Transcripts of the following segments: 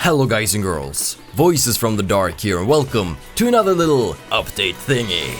Hello guys and girls, Voices from the Dark here, and welcome to another little update thingy.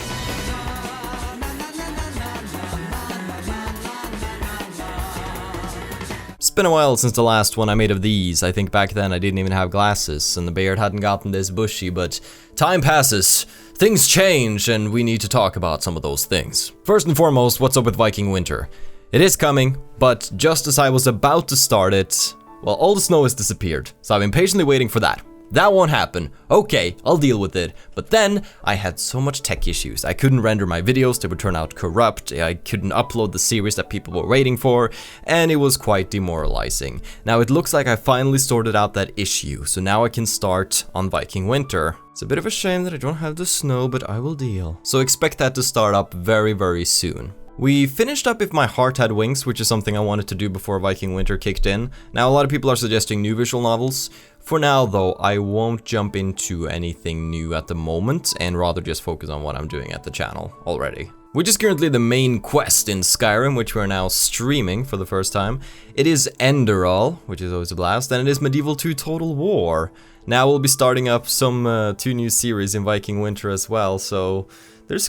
It's been a while since the last one I made of these. I think back then I didn't even have glasses and the beard hadn't gotten this bushy, but time passes, things change, and we need to talk about some of those things. First and foremost, what's up with Viking Winter? It is coming, but just as I was about to start it, well, all the snow has disappeared, so I've been patiently waiting for that. That won't happen. Okay, I'll deal with it. But then, I had so much tech issues. I couldn't render my videos, they would turn out corrupt, I couldn't upload the series that people were waiting for, and it was quite demoralizing. Now it looks like I finally sorted out that issue, so now I can start on Viking Winter. It's a bit of a shame that I don't have the snow, but I will deal. So expect that to start up very, very soon. We finished up If My Heart Had Wings, which is something I wanted to do before Viking Winter kicked in. Now a lot of people are suggesting new visual novels. For now though, I won't jump into anything new at the moment and rather just focus on what I'm doing at the channel already. Which is currently the main quest in Skyrim, which we're now streaming for the first time. It is Enderal, which is always a blast, and it is Medieval 2 Total War. Now we'll be starting up some two new series in Viking Winter as well, so there's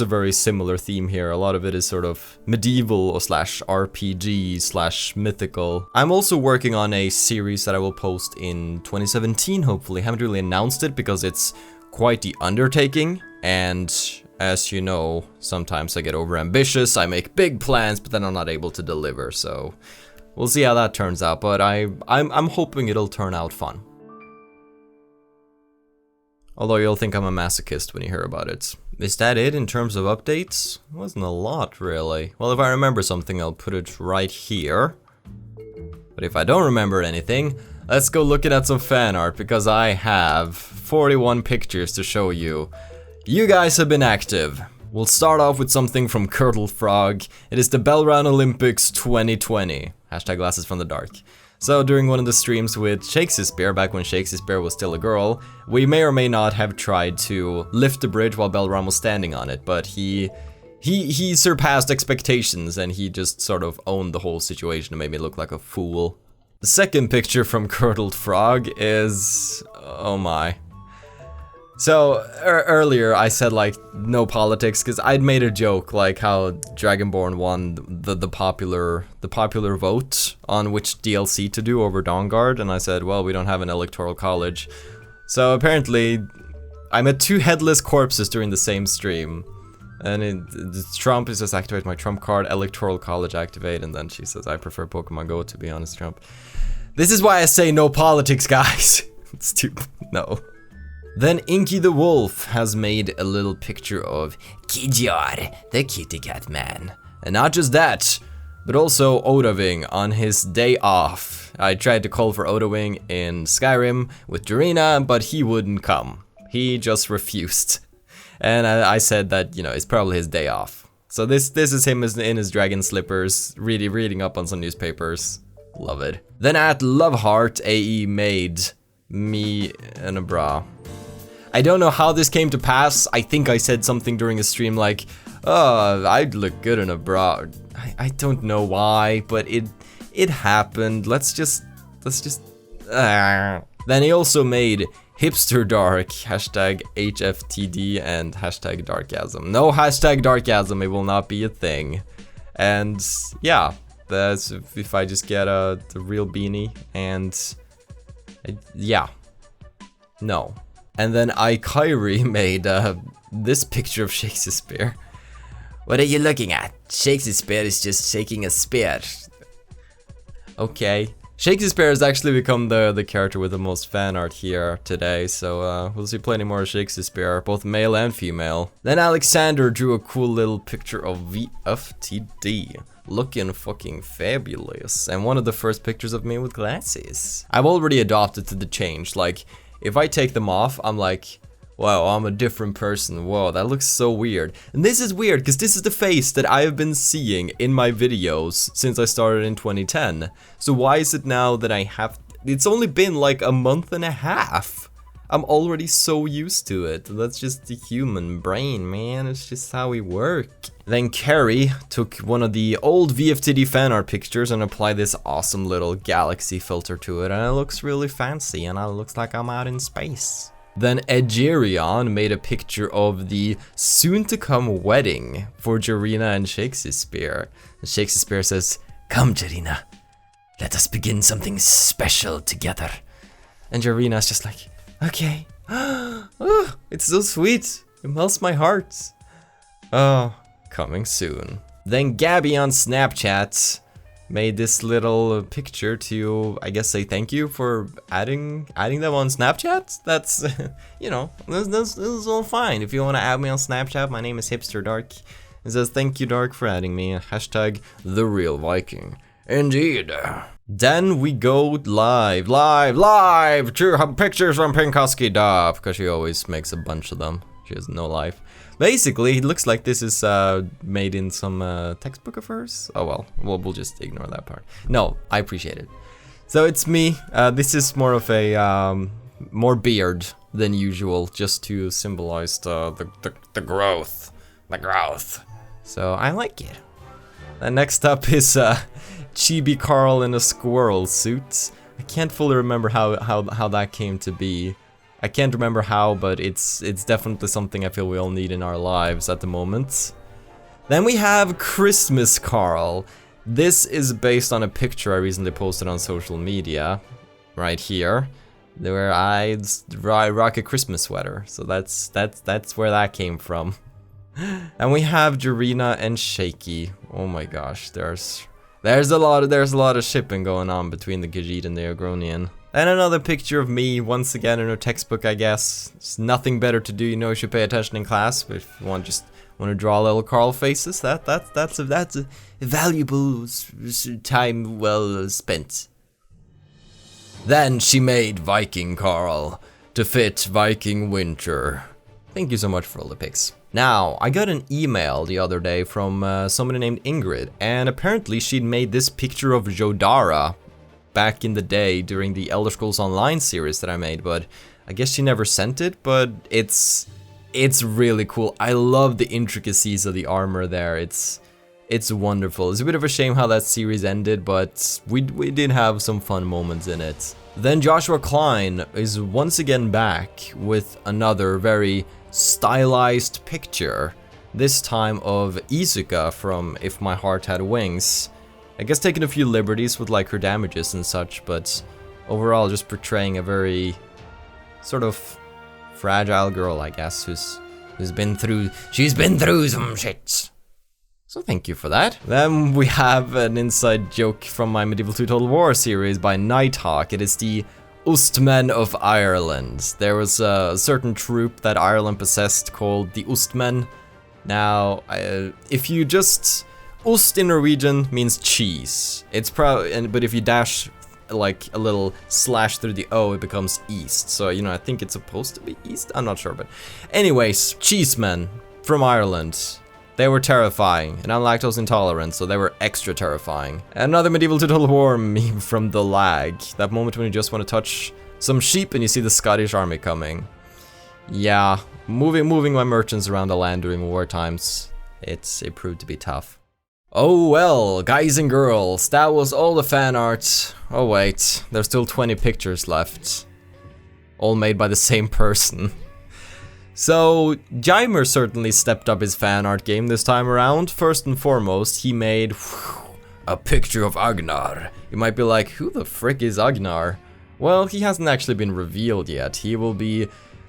a very similar theme here. A lot of it is sort of medieval or slash RPG slash mythical. I'm also working on a series that I will post in 2017, hopefully. I haven't really announced it because it's quite the undertaking, and as you know, sometimes I get overambitious, I make big plans, but then I'm not able to deliver, so we'll see how that turns out, but I'm hoping it'll turn out fun. Although you'll think I'm a masochist when you hear about it. Is that it in terms of updates? It wasn't a lot, really. Well, if I remember something, I'll put it right here. But if I don't remember anything, let's go looking at some fan art, because I have 41 pictures to show you. You guys have been active. We'll start off with something from Curdled Frog. It is the Bellround Olympics 2020. Hashtag Glasses from the Dark. So during one of the streams with Shakespeare, back when Shakespeare was still a girl, we may or may not have tried to lift the bridge while Belram was standing on it, but he surpassed expectations and he just sort of owned the whole situation and made me look like a fool. The second picture from Curdled Frog is... oh my. So earlier I said like no politics because I'd made a joke like how Dragonborn won the popular vote on which DLC to do over Dawnguard, and I said, well, we don't have an electoral college. So apparently I met two headless corpses during the same stream, and Trump is just activate my Trump card, electoral college activate, and then she says I prefer Pokemon Go, to be honest, Trump. This is why I say no politics, guys. It's too no. Then Inky the Wolf has made a little picture of Kidjar, the kitty cat man. And not just that, but also Odahwing on his day off. I tried to call for Odahwing in Skyrim with Dorina, but he wouldn't come. He just refused. And I said that, you know, it's probably his day off. So this is him in his dragon slippers, really reading up on some newspapers. Love it. Then at Loveheart, AE made me in a bra. I don't know how this came to pass. I think I said something during a stream like, oh, I'd look good in a bra. I don't know why, but it happened. Let's just Then he also made Hipster Dark, hashtag HFTD, and hashtag Darkasm. No hashtag Darkasm, it will not be a thing. And yeah, that's if I just get the real beanie, and yeah, no. And then Kyrie made this picture of Shakespeare. What are you looking at? Shakespeare is just shaking a spear. Okay. Shakespeare has actually become the character with the most fan art here today, so we'll see plenty more Shakespeare, both male and female. Then Alexander drew a cool little picture of VFTD. Looking fucking fabulous. And one of the first pictures of me with glasses. I've already adopted to the change, like, if I take them off, I'm like, wow, I'm a different person. Whoa, that looks so weird. And this is weird, because this is the face that I have been seeing in my videos since I started in 2010. So why is it now that I have... It's only been like a month and a half. I'm already so used to it. That's just the human brain, man. It's just how we work. Then Carrie took one of the old VFTD fan art pictures and applied this awesome little galaxy filter to it, and it looks really fancy, and it looks like I'm out in space. Then Edgerion made a picture of the soon-to-come wedding for Jarina and Shakespeare. And Shakespeare says, "Come, Jarina, let us begin something special together." And Jarina's just like, okay. Oh, it's so sweet. It melts my heart. Oh, coming soon. Then Gabby on Snapchat made this little picture to, I guess, say thank you for adding them on Snapchat. That's, you know, this is all fine. If you want to add me on Snapchat, my name is HipsterDark. It says, "Thank you, Dark, for adding me. Hashtag the real Viking." Indeed. Then we go live to pictures from Pinkoski Duff, because she always makes a bunch of them. She has no life. Basically, it looks like this is made in some textbook of hers. Oh well, we'll just ignore that part. No, I appreciate it. So it's me. This is more of a more beard than usual, just to symbolize the growth, the growth. So I like it. And next up is Chibi Carl in a squirrel suit. I can't fully remember how that came to be. I can't remember how, but it's definitely something I feel we all need in our lives at the moment. Then we have Christmas Carl. This is based on a picture I recently posted on social media, right here, where I rock a Christmas sweater. So that's where that came from. And we have Jarina and Shaky. Oh my gosh, there's a lot of shipping going on between the Khajiit and the Agronian. And another picture of me, once again in a textbook, I guess. It's nothing better to do, you know, you should pay attention in class. But if you want to draw little Carl faces, that's a valuable time well spent. Then she made Viking Carl to fit Viking winter. Thank you so much for all the pics. Now, I got an email the other day from somebody named Ingrid, and apparently she'd made this picture of Jodara back in the day during the Elder Scrolls Online series that I made, but I guess she never sent it, but it's really cool. I love the intricacies of the armor there. It's wonderful. It's a bit of a shame how that series ended, but we did have some fun moments in it. Then Joshua Klein is once again back with another very stylized picture, this time of Izuka from If My Heart Had Wings. I guess taking a few liberties with like her damages and such, but overall just portraying a very sort of fragile girl, I guess, she's been through some shit. So thank you for that. Then we have an inside joke from my Medieval 2 Total War series by Nighthawk. It is the Ustmen of Ireland. There was a certain troop that Ireland possessed called the Ustmen. Now, if you just... Ust in Norwegian means cheese. It's probably, but if you dash like a little slash through the O, it becomes east. So, you know, I think it's supposed to be east? I'm not sure, but... Anyways, cheesemen from Ireland. They were terrifying, and I'm lactose intolerant, so they were extra terrifying. Another Medieval Total War meme from The Lag. That moment when you just want to touch some sheep and you see the Scottish army coming. Yeah, moving my merchants around the land during war times, it proved to be tough. Oh well, guys and girls, that was all the fan art. Oh wait, there's still 20 pictures left. All made by the same person. So, Jaimer certainly stepped up his fan art game this time around. First and foremost, he made a picture of Agnar. You might be like, who the frick is Agnar? Well, he hasn't actually been revealed yet. He will be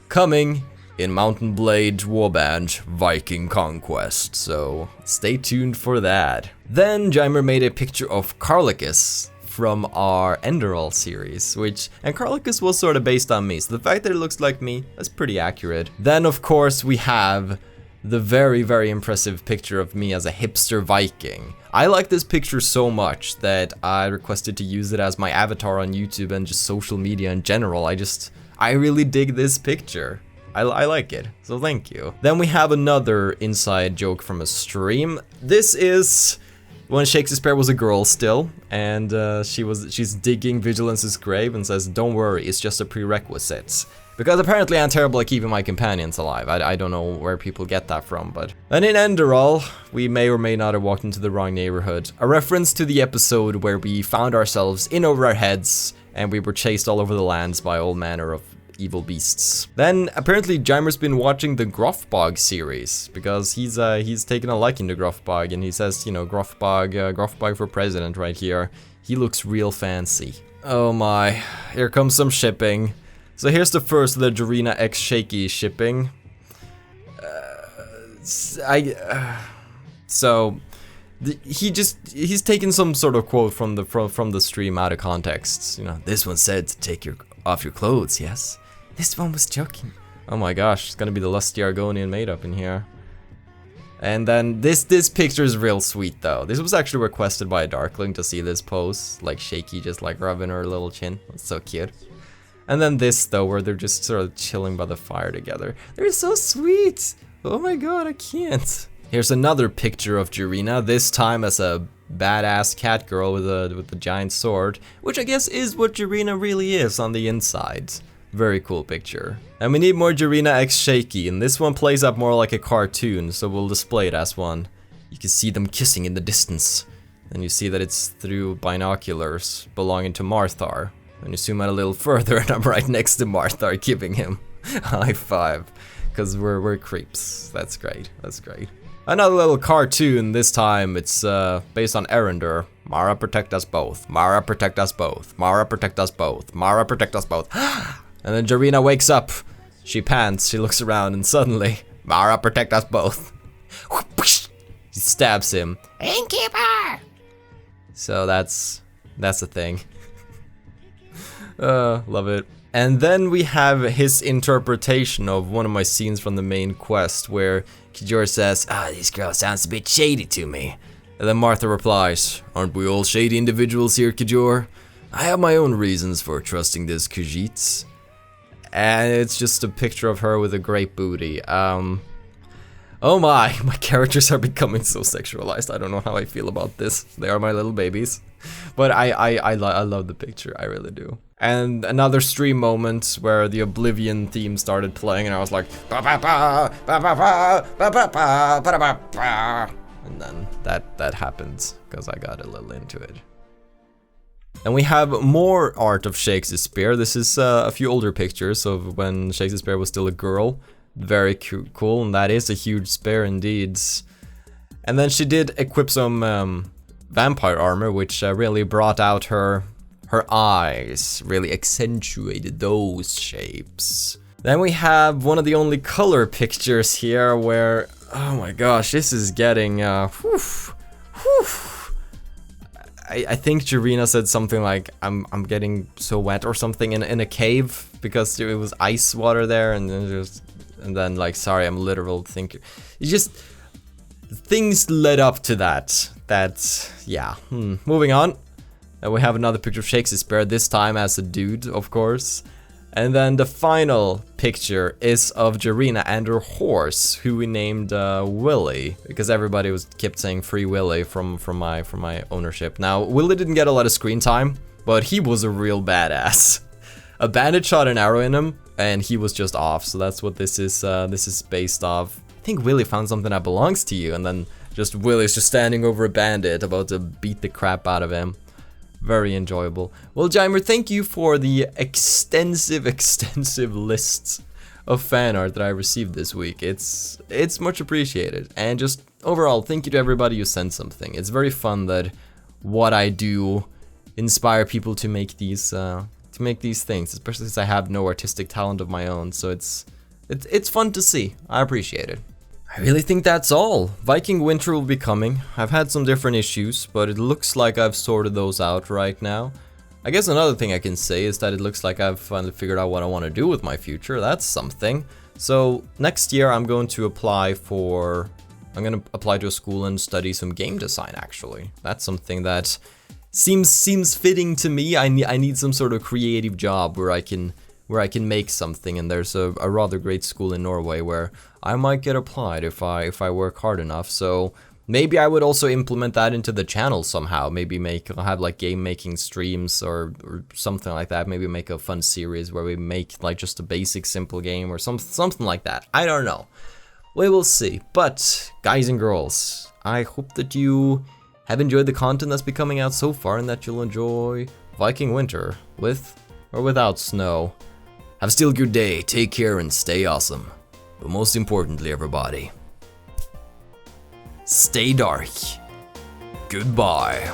coming in Mountain Blade Warband Viking Conquest, so stay tuned for that. Then Jaimer made a picture of Carlicus from our Enderal series, and Carlicus was sort of based on me, so the fact that it looks like me, that's pretty accurate. Then of course we have the very, very impressive picture of me as a hipster Viking. I like this picture so much that I requested to use it as my avatar on YouTube and just social media in general. I really dig this picture. I like it, so thank you. Then we have another inside joke from a stream. This is when Shakespeare was a girl still, and she's digging Vigilance's grave and says, "Don't worry, it's just a prerequisite." Because apparently I'm terrible at keeping my companions alive. I don't know where people get that from, but... And in Enderal, we may or may not have walked into the wrong neighborhood. A reference to the episode where we found ourselves in over our heads, and we were chased all over the lands by all manner of evil beasts. Then, apparently Jaimer's been watching the Grofbog series, because he's taken a liking to Grofbog, and he says, you know, Grofbog for president right here. He looks real fancy. Oh my, here comes some shipping. So here's the first of the Jarina X Shaky shipping. He's taken some sort of quote from the stream out of context. You know, this one said to take off your clothes, yes? This one was joking. Oh my gosh, it's gonna be the lusty Argonian made up in here. And then this picture is real sweet though. This was actually requested by a Darkling to see this pose, like Shaky just like rubbing her little chin. It's so cute. And then this though, where they're just sort of chilling by the fire together. They're so sweet! Oh my god, I can't. Here's another picture of Jarina, this time as a badass cat girl with a giant sword, which I guess is what Jarina really is on the inside. Very cool picture. And we need more Jarina X Shaky, and this one plays up more like a cartoon, so we'll display it as one. You can see them kissing in the distance, and you see that it's through binoculars belonging to Marthar. And you zoom out a little further, and I'm right next to Marthar, giving him a high five, because we're creeps. That's great. That's great. Another little cartoon. This time it's based on Erender. Mara, protect us both. Mara, protect us both. Mara, protect us both. Mara, protect us both. And then Jarina wakes up. She pants. She looks around, and suddenly, Mara, protect us both. She stabs him. Innkeeper. So that's a thing. Love it. And then we have his interpretation of one of my scenes from the main quest, where Kijor says, this girl sounds a bit shady to me. And then Martha replies, aren't we all shady individuals here, Kijor? I have my own reasons for trusting this Khajiit. And it's just a picture of her with a great booty. Oh my characters are becoming so sexualized. I don't know how I feel about this. They are my little babies. But I love the picture, I really do. And another stream moment where the Oblivion theme started playing, and I was like, ba ba ba ba ba ba ba ba ba ba ba ba, and then that happens because I got a little into it. And we have more art of Shakespeare. This is a few older pictures of when Shakespeare was still a girl. Very cool, and that is a huge spear indeed. And then she did equip some vampire armor, which really brought out her eyes, really accentuated those shapes. Then we have one of the only color pictures here where, oh my gosh, this is getting, I think Jarina said something like, I'm getting so wet or something in a cave because there was ice water there, and then like, sorry, I'm a literal thinker. It's just, things led up to that. Yeah. Moving on. And we have another picture of Shakespeare, this time as a dude, of course. And then the final picture is of Jarina and her horse, who we named Willy, because everybody kept saying Free Willy from my ownership. Now, Willy didn't get a lot of screen time, but he was a real badass. A bandit shot an arrow in him, and he was just off. So that's what this is based off. I think Willy found something that belongs to you, and then just Willy's just standing over a bandit, about to beat the crap out of him. Very enjoyable. Well, Jaimer, thank you for the extensive lists of fan art that I received this week. It's much appreciated. And just overall, thank you to everybody who sent something. It's very fun that what I do inspire people to make these things, especially since I have no artistic talent of my own. So it's fun to see. I appreciate it. I really think that's all. Viking Winter will be coming. I've had some different issues, but it looks like I've sorted those out right now. I guess another thing I can say is that it looks like I've finally figured out what I want to do with my future. That's something. So next year I'm going to apply to a school and study some game design, actually. That's something that seems fitting to me. I need some sort of creative job where I can make something, and there's a rather great school in Norway where I might get applied if I work hard enough. So Maybe I would also implement that into the channel somehow. Maybe have like game making streams or something like that. Maybe make a fun series where we make like just a basic simple game or something like that. I don't know. We will see. But guys and girls, I hope that you have enjoyed the content that's been coming out so far and that you'll enjoy Viking Winter with or without snow. Have still a good day. Take care and stay awesome. But most importantly, everybody, stay dark. Goodbye.